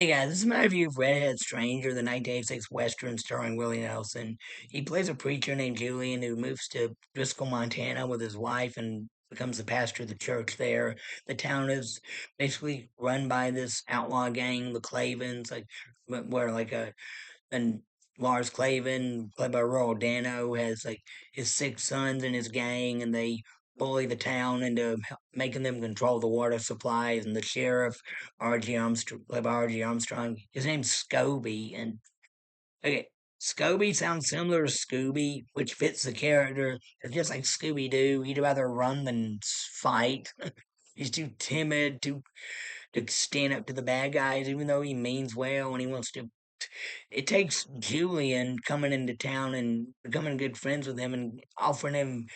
Hey guys, this is my review of Redhead Stranger, the 1986 Western starring Willie Nelson. He plays a preacher named Julian who moves to Driscoll, Montana with his wife and becomes the pastor of the church there. The town is basically run by this outlaw gang, the Clavens, where and Lars Clavin, played by Royal Dano, has like his six sons in his gang, and they bully the town into making them control the water supplies. And the sheriff, R.G. Armstrong, played by R.G. Armstrong, his name's Scobie, and okay. Scobie sounds similar to Scooby, which fits the character. It's just like Scooby Doo. He'd rather run than fight. He's too timid to stand up to the bad guys, even though he means well and he wants to. It takes Julian coming into town and becoming good friends with him and offering him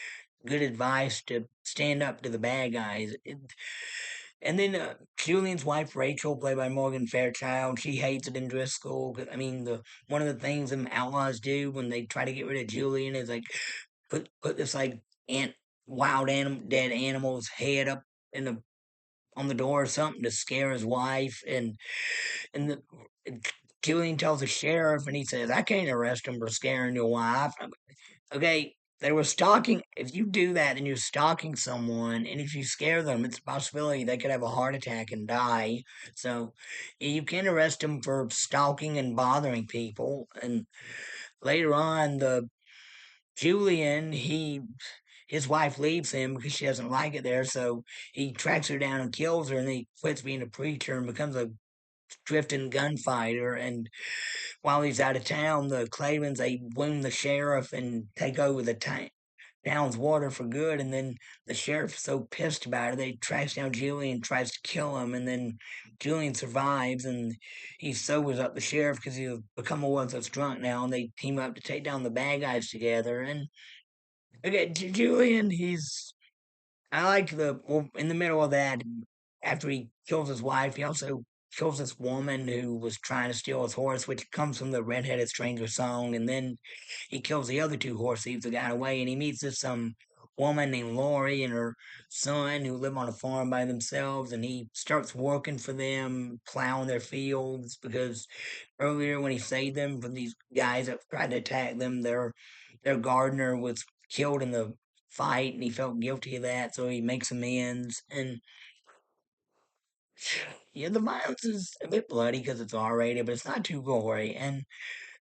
good advice to stand up to the bad guys. And then Julian's wife Rachel, played by Morgan Fairchild, she hates it in Driscoll. I mean, the one of the things them outlaws do when they try to get rid of Julian is like put this like ant wild dead animal's head up in the on the door or something to scare his wife, and Julian tells the sheriff, and he says, "I can't arrest him for scaring your wife." Okay, they were stalking. If you do that, then you're stalking someone, and if you scare them, it's a possibility they could have a heart attack and die. So you can't arrest them for stalking and bothering people. And later on, the Julian, his wife leaves him because she doesn't like it there, so he tracks her down and kills her, and he quits being a preacher and becomes a drifting gunfighter. And while he's out of town, the Clavens they wound the sheriff and take over the town's water for good. And then the sheriff's so pissed about it, they trash down Julian and tries to kill him. And then Julian survives and he sobers up the sheriff because he's become a worthless drunk now. And they team up to take down the bad guys together. And okay, Julian, he's I like the well, in the middle of that, after he kills his wife, he also kills this woman who was trying to steal his horse, which comes from the Redheaded Stranger song. And then he kills the other two horse thieves that got away, and he meets this woman named Lori and her son who live on a farm by themselves, and he starts working for them, plowing their fields because earlier when he saved them from these guys that tried to attack them, their gardener was killed in the fight, and he felt guilty of that, so he makes amends. And yeah, the violence is a bit bloody because it's R-rated, but it's not too gory. And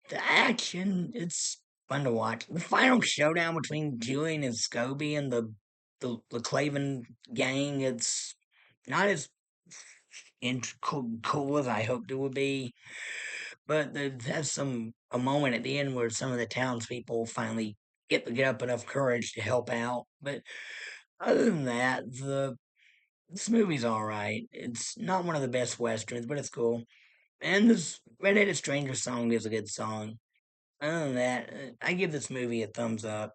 the action, it's fun to watch. The final showdown between Julian and Scobie and the Clavin gang, it's not as cool as I hoped it would be. But it has a moment at the end where some of the townspeople finally get up enough courage to help out. But other than that, this movie's all right. It's not one of the best westerns, but it's cool. And this Redheaded Stranger song is a good song. Other than that, I give this movie a thumbs up.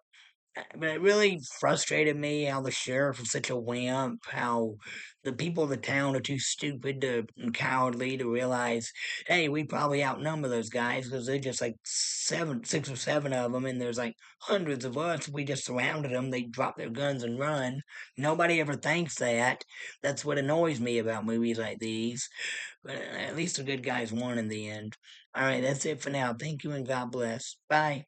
But it really frustrated me how the sheriff was such a wimp, how the people of the town are too stupid and cowardly to realize, hey, we probably outnumber those guys because they're just like six or seven of them, and there's like hundreds of us. If we just surrounded them, they'd drop their guns and run. Nobody ever thinks that. That's what annoys me about movies like these. But at least the good guys won in the end. All right, that's it for now. Thank you and God bless. Bye.